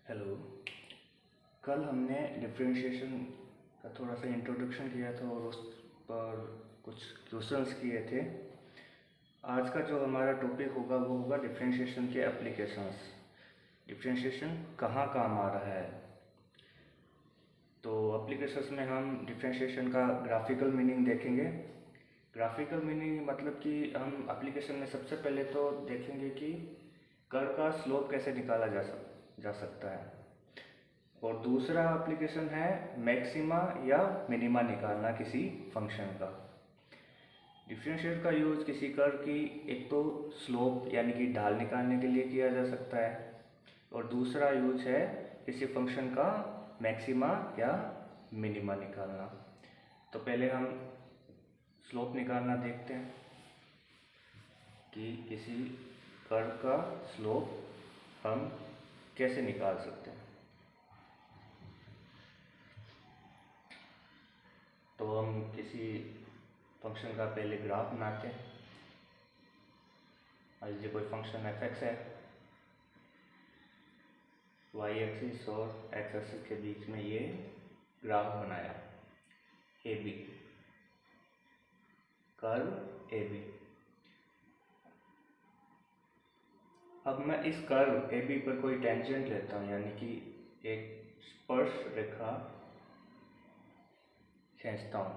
Hello. कल हमने differentiation का थोड़ा सा इंट्रोडक्शन किया था और उस पर कुछ क्वेश्चंस किए थे। आज का जो हमारा टॉपिक होगा वो होगा डिफरेंशिएशन के एप्लीकेशंस। डिफरेंशिएशन कहाँ काम आ रहा है। तो एप्लीकेशंस में हम डिफरेंशिएशन का ग्राफिकल मीनिंग देखेंगे। ग्राफिकल मीनिंग मतलब कि हम एप्लीकेशन में सबसे पहले तो देखेंगे कि कर्व का स्लोप कैसे निकाला जा सकता है। और दूसरा एप्लीकेशन है मैक्सिमा या मिनिमा निकालना किसी फंक्शन का। डिफरेंशिएट का यूज़ किसी कर्व की एक तो स्लोप यानी कि ढाल निकालने के लिए किया जा सकता है और दूसरा यूज है किसी फंक्शन का मैक्सिमा या मिनिमा निकालना। तो पहले हम स्लोप निकालना देखते हैं कि किसी कर्व का स्लोप हम कैसे निकाल सकते हैं। तो हम किसी फंक्शन का पहले ग्राफ बनाते हैं। मान लीजिए कोई फंक्शन f(x) है, y एक्सिस और x एक्सिस के बीच में ये ग्राफ बनाया AB, कर्व AB। अब मैं इस कर्व AB पर कोई टेंजेंट लेता हूँ यानी कि एक स्पर्श रेखा खींचता हूँ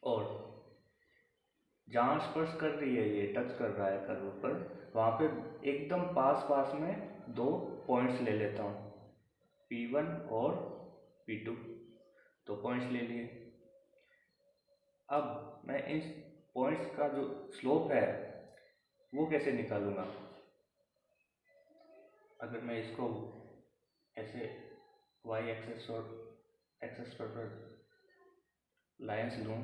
और जहाँ स्पर्श कर रही है ये टच कर रहा है कर्व पर, वहाँ पे एकदम पास में दो पॉइंट्स ले लेता हूँ P1 और P2। दो पॉइंट्स ले लिए। अब मैं इन पॉइंट्स का जो स्लोप है वो कैसे निकालूंगा। अगर मैं इसको ऐसे y एक्सिस और x एक्सिस पर लाइन्स लूँ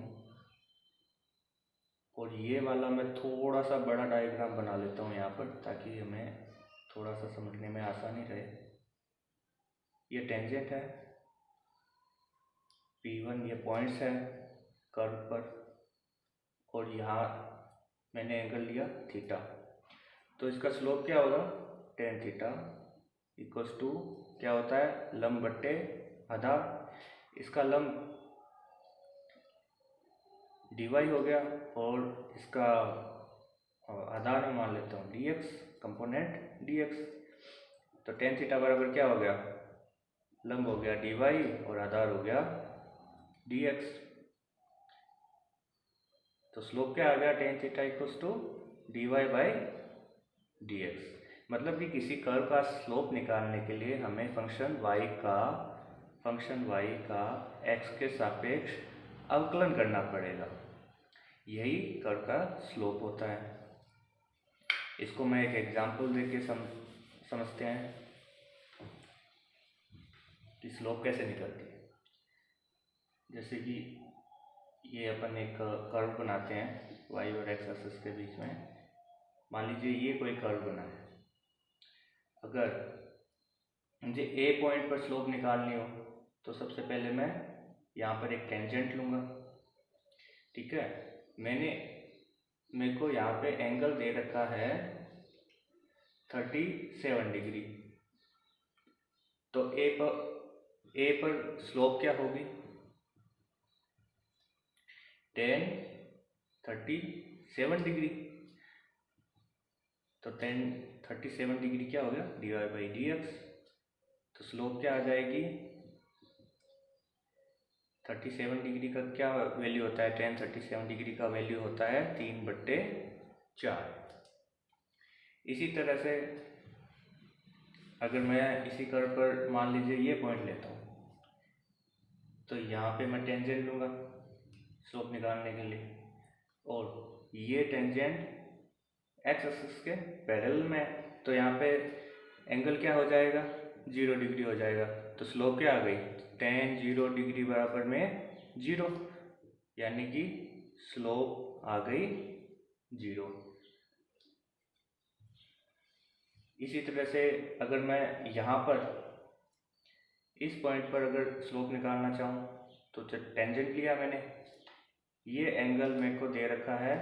और ये वाला मैं थोड़ा सा बड़ा डायग्राम बना लेता हूँ यहाँ पर ताकि हमें थोड़ा सा समझने में आसानी रहे। ये टेंजेंट है, P1 ये पॉइंट्स है कर्व पर और यहाँ मैंने एंगल लिया थीटा। तो इसका स्लोप क्या होगा, tan थीटा इक्वल्स टू क्या होता है, लंब बट्टे आधार। इसका लंब dy हो गया और इसका आधार में मान लेता हूँ dx, कंपोनेंट dx। तो tan थीटा बराबर क्या हो गया, लंब हो गया dy और आधार हो गया dx। तो स्लोप क्या आ गया, tan theta equals to dy by dx। मतलब कि किसी कर्व का स्लोप निकालने के लिए हमें फंक्शन y का x के सापेक्ष अवकलन करना पड़ेगा। यही कर्व का स्लोप होता है। इसको मैं एक एग्जांपल देके समझते हैं कि स्लोप कैसे निकलती है। जैसे कि ये अपन एक कर्व बनाते हैं y और x एक्सिस के बीच में। मान लीजिए ये कोई कर्व बना है। अगर मुझे A पॉइंट पर स्लोप निकालनी हो तो सबसे पहले मैं यहाँ पर एक टेंजेंट लूँगा, ठीक है। मेरे को यहाँ पे एंगल दे रखा है 37 डिग्री। तो A पर स्लोप क्या होगी, tan 37 डिग्री। तो tan 37 डिग्री क्या हो गया, dy बाई dx। तो स्लोप क्या आ जाएगी, 37 डिग्री का क्या वैल्यू होता है, tan 37 डिग्री का वैल्यू होता है 3/4। इसी तरह से अगर मैं इसी कर्व पर मान लीजिए ये पॉइंट लेता हूँ तो यहाँ पे मैं टेंजेंट लूँगा स्लोप निकालने के लिए और ये टेंजेंट x एक्सिस के पैरेलल में है। तो यहाँ पे एंगल क्या हो जाएगा, 0 डिग्री हो जाएगा। तो स्लोप क्या आ गई, tan 0 डिग्री बराबर में 0, यानी कि स्लोप आ गई 0। इसी तरह से अगर मैं यहाँ पर इस पॉइंट पर अगर स्लोप निकालना चाहूँ तो टेंजेंट लिया मैंने, ये एंगल मेरे को दे रखा है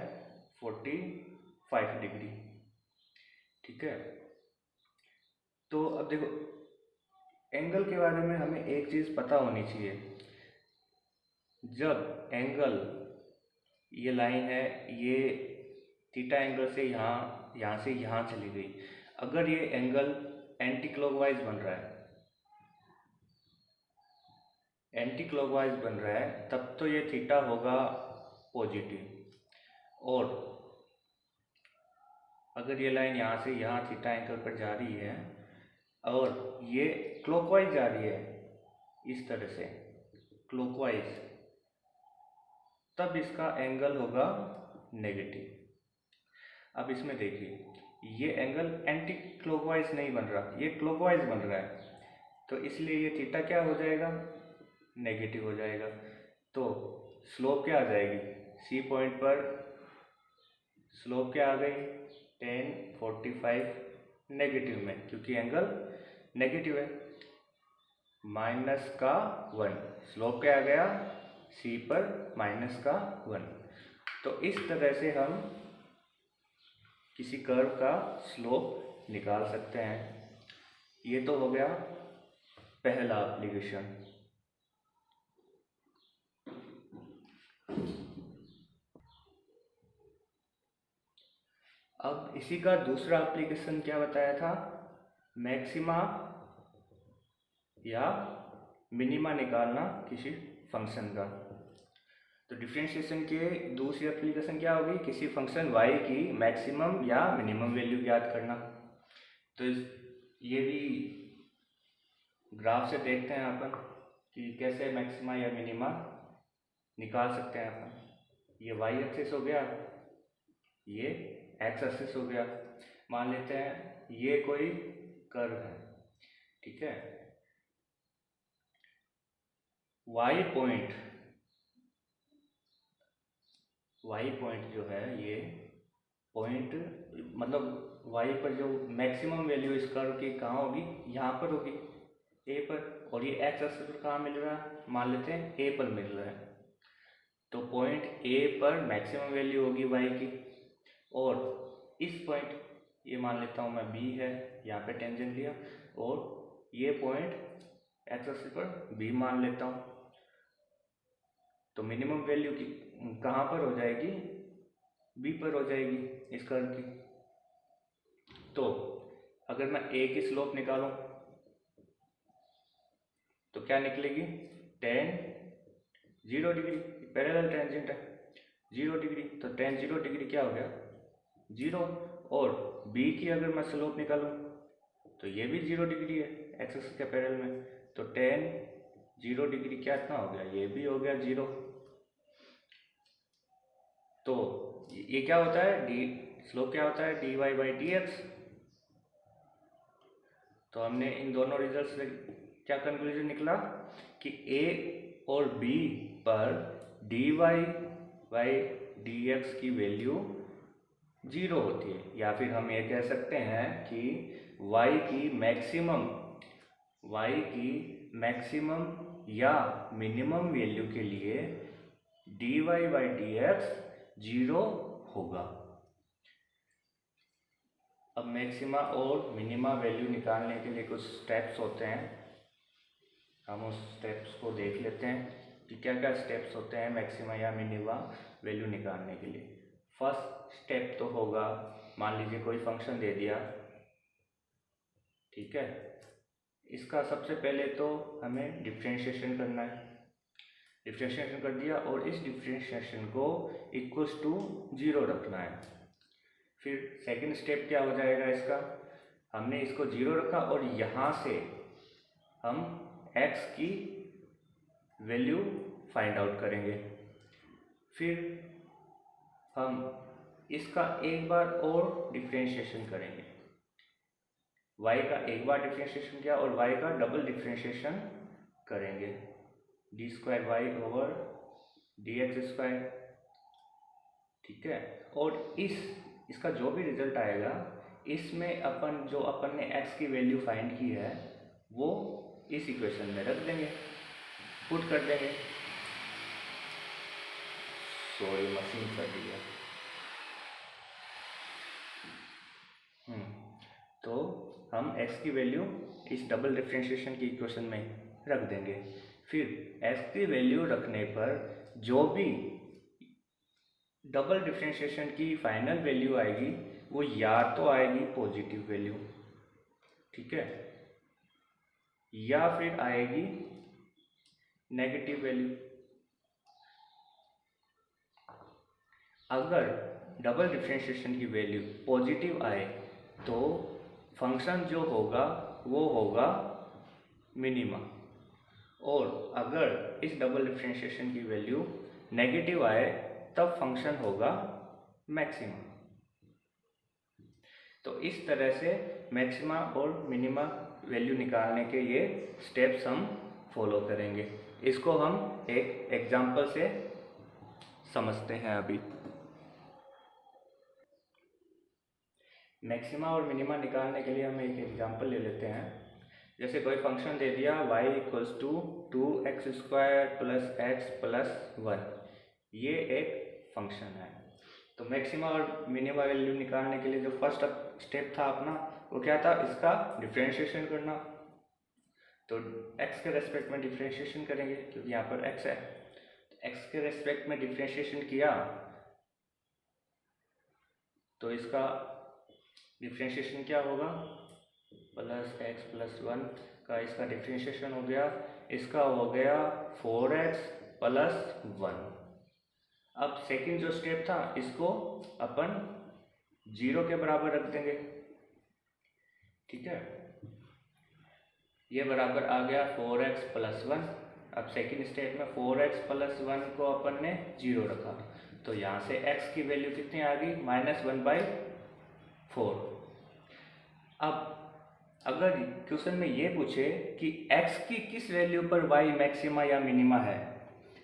45 डिग्री, ठीक है। तो अब देखो एंगल के बारे में हमें एक चीज़ पता होनी चाहिए। जब एंगल, ये लाइन है, ये थीटा एंगल से यहाँ से यहाँ चली गई, अगर ये एंगल एंटी क्लॉकवाइज बन रहा है, तब तो ये थीटा होगा पॉजिटिव। और अगर ये लाइन यहाँ से यहाँ थीटा एंगल पर जा रही है और ये क्लॉकवाइज जा रही है, इस तरह से क्लॉकवाइज, तब इसका एंगल होगा नेगेटिव। अब इसमें देखिए, ये एंगल एंटी क्लॉकवाइज नहीं बन रहा, ये क्लॉकवाइज बन रहा है, तो इसलिए ये थीटा क्या हो जाएगा, नेगेटिव हो जाएगा। तो स्लोप क्या आ जाएगी, सी पॉइंट पर स्लोप क्या आ गई, tan 45 नेगेटिव में, क्योंकि एंगल नेगेटिव है, -1। स्लोप क्या आ गया, सी पर -1। तो इस तरह से हम किसी कर्व का स्लोप निकाल सकते हैं। ये तो हो गया पहला एप्लीकेशन। अब इसी का दूसरा एप्लीकेशन क्या बताया था, मैक्सिमा या मिनिमा निकालना किसी फंक्शन का। तो डिफरेंशिएशन के दूसरी एप्लीकेशन क्या होगी, किसी फंक्शन y की मैक्सिमम या मिनिमम वैल्यू ज्ञात करना। तो ये भी ग्राफ से देखते हैं अपन कि कैसे मैक्सिमा या मिनिमा निकाल सकते हैं अपन। ये y एक्सिस हो गया, ये x एक्सिस हो गया। मान लेते हैं ये कोई कर्व है, ठीक है। y पॉइंट जो है, ये पॉइंट मतलब y पर जो मैक्सिमम वैल्यू इस कर्व की कहाँ होगी, यहाँ पर होगी, a पर। और ये x एक्सिस पर कहाँ मिल रहा है, मान लेते हैं a पर मिल रहा है। तो पॉइंट a पर मैक्सिमम वैल्यू होगी y की, और इस पॉइंट, ये मान लेता हूँ मैं b है, यहाँ पे टेंजेंट लिया, और ये पॉइंट x एक्सिस पर b मान लेता हूँ। तो मिनिमम वैल्यू की कहाँ पर हो जाएगी, b पर हो जाएगी इस कर्व की। तो अगर मैं a की स्लोप निकालूं तो क्या निकलेगी, tan 0 डिग्री, पैरेलल टेंजेंट है 0 डिग्री, तो tan 0 डिग्री क्या हो गया, 0। और b की अगर मैं स्लोप निकालूं तो ये भी 0 डिग्री है एक्स एक्सिस के पैरेलल में, तो tan 0 डिग्री क्या इतना हो गया, ये भी हो गया 0। तो ये क्या होता है, स्लोप क्या होता है, dy/dx। तो हमने इन दोनों रिजल्ट से क्या कंक्लूजन निकला कि a और b पर dy/dx की वैल्यू 0 होती है। या फिर हम ये कह सकते हैं कि y की मैक्सिमम या मिनिमम वैल्यू के लिए dy/dx 0 होगा। अब मैक्सिमा और मिनिमा वैल्यू निकालने के लिए कुछ स्टेप्स होते हैं, हम उस स्टेप्स को देख लेते हैं कि क्या क्या स्टेप्स होते हैं मैक्सिमा या मिनिमा वैल्यू निकालने के लिए। फर्स्ट स्टेप तो होगा, मान लीजिए कोई फंक्शन दे दिया, ठीक है। इसका सबसे पहले तो हमें डिफरेंशिएशन करना है। डिफरेंशिएशन कर दिया और इस डिफरेंशिएशन को इक्वल्स टू 0 रखना है। फिर सेकंड स्टेप क्या हो जाएगा इसका, हमने इसको 0 रखा और यहाँ से हम x की वैल्यू फाइंड आउट करेंगे। फिर हम इसका एक बार और डिफरेंशिएशन करेंगे, y का एक बार डिफरेंशिएशन किया और y का डबल डिफरेंशिएशन करेंगे, d²y/dx², ठीक है। और इसका जो भी रिजल्ट आएगा, इसमें अपन ने x की वैल्यू फाइंड की है वो इस इक्वेशन में रख देंगे, पुट कर देंगे। सॉरी, मशीन कर दिया। तो हम x की वैल्यू इस डबल डिफरेंशिएशन की इक्वेशन में रख देंगे। फिर x की वैल्यू रखने पर जो भी डबल डिफरेंशिएशन की फाइनल वैल्यू आएगी वो या तो आएगी पॉजिटिव वैल्यू, ठीक है, या फिर आएगी नेगेटिव वैल्यू। अगर डबल डिफरेंशिएशन की वैल्यू पॉजिटिव आए तो फंक्शन जो होगा वो होगा मिनिमा, और अगर इस डबल डिफरेंशिएशन की वैल्यू नेगेटिव आए तब फंक्शन होगा मैक्सिमा। तो इस तरह से मैक्सिमा और मिनिमा वैल्यू निकालने के ये स्टेप्स हम फॉलो करेंगे। इसको हम एक एग्जांपल से समझते हैं। अभी मैक्सिमा और मिनिमा निकालने के लिए हम एक एग्जांपल ले लेते हैं। जैसे कोई फंक्शन दे दिया y equals to 2x² plus x plus 1, ये एक फंक्शन है। तो मैक्सिमा और मिनिमा वैल्यू निकालने के लिए जो फर्स्ट स्टेप था अपना वो क्या था, इसका डिफरेंशिएशन करना। तो x के रेस्पेक्ट में डिफरेंशिएशन करेंगे क्योंकि यहाँ पर x है। तो x के रेस्पेक्ट में डिफरेंशिएशन किया तो इसका डिफरेंशिएशन क्या होगा, प्लस x प्लस 1 का इसका डिफरेंशिएशन हो गया, इसका हो गया 4x प्लस 1। अब सेकंड जो स्टेप था इसको अपन 0 के बराबर रख देंगे, ठीक है। ये बराबर आ गया 4x प्लस 1। अब सेकंड स्टेप में 4x प्लस 1 को अपन ने 0 रखा, तो यहाँ से x की वैल्यू कितनी आ गई, -1/4। अब अगर क्वेश्चन में ये पूछे कि x की किस वैल्यू पर y मैक्सिमा या मिनिमा है,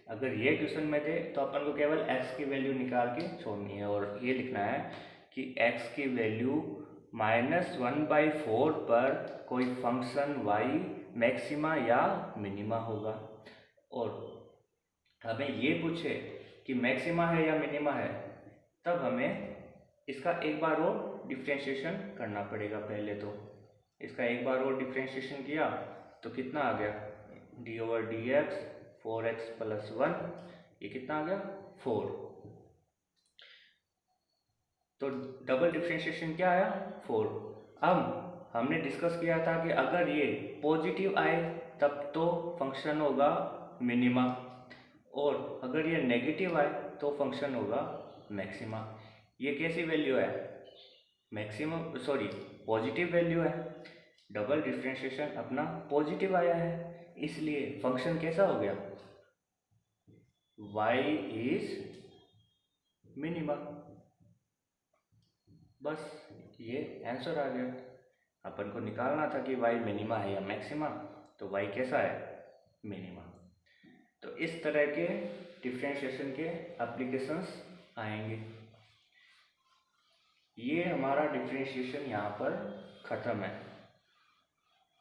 अगर ये क्वेश्चन में दे तो अपन को केवल x की वैल्यू निकाल के छोड़नी है और ये लिखना है कि x की वैल्यू -1/4 पर कोई फंक्शन y मैक्सिमा या मिनिमा होगा। और हमें ये पूछे कि मैक्सिमा है या मिनिमा है, तब हमें इसका एक बार और डिफरेंशिएशन करना पड़ेगा। पहले तो इसका एक बार और डिफरेंशिएशन किया तो कितना आ गया, d/dx 4x प्लस 1, ये कितना आ गया 4। तो डबल डिफरेंशिएशन क्या आया 4। अब हमने डिस्कस किया था कि अगर ये पॉजिटिव आए तब तो फंक्शन होगा मिनिमा, और अगर ये नेगेटिव आए तो फंक्शन होगा मैक्सिमा। ये कैसी वैल्यू है, मैक्सिमम सॉरी पॉजिटिव वैल्यू है, डबल डिफरेंशिएशन अपना पॉजिटिव आया है, इसलिए फंक्शन कैसा हो गया, y इज मिनिमा। बस ये आंसर आ गया। अपन को निकालना था कि y मिनिमा है या मैक्सिमा, तो y कैसा है, मिनिमा। तो इस तरह के डिफरेंशिएशन के एप्लीकेशंस आएंगे। ये हमारा डिफरेंशिएशन यहाँ पर ख़त्म है।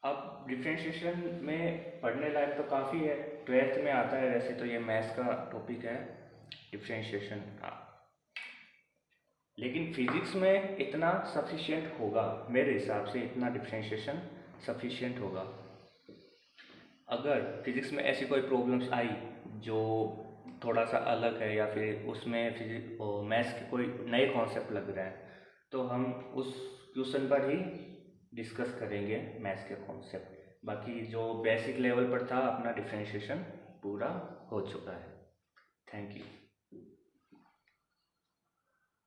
अब डिफरेंशिएशन में पढ़ने लायक तो काफ़ी है, 12th में आता है, वैसे तो ये मैथ्स का टॉपिक है डिफरेंशिएशन, लेकिन फिजिक्स में इतना सफिशिएंट होगा, मेरे हिसाब से इतना डिफरेंशिएशन सफिशिएंट होगा। अगर फिजिक्स में ऐसी कोई प्रॉब्लम्स आई जो थोड़ा सा अलग है या फिर उसमें फिजिक्स और मैथ्स के कोई नए कॉन्सेप्ट लग रहे हैं, तो हम उस क्वेश्चन पर ही डिस्कस करेंगे मैथ्स के कॉन्सेप्ट। बाकी जो बेसिक लेवल पर था अपना डिफरेंशिएशन पूरा हो चुका है।